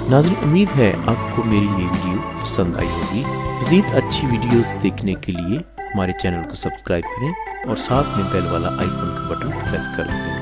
नाज़रीन, उम्मीद है आपको मेरी ये वीडियो पसंद आई होगी। मज़ीद अच्छी वीडियोस देखने के लिए हमारे चैनल को सब्सक्राइब करें और साथ में बेल वाला आइकन का बटन प्रेस कर दें।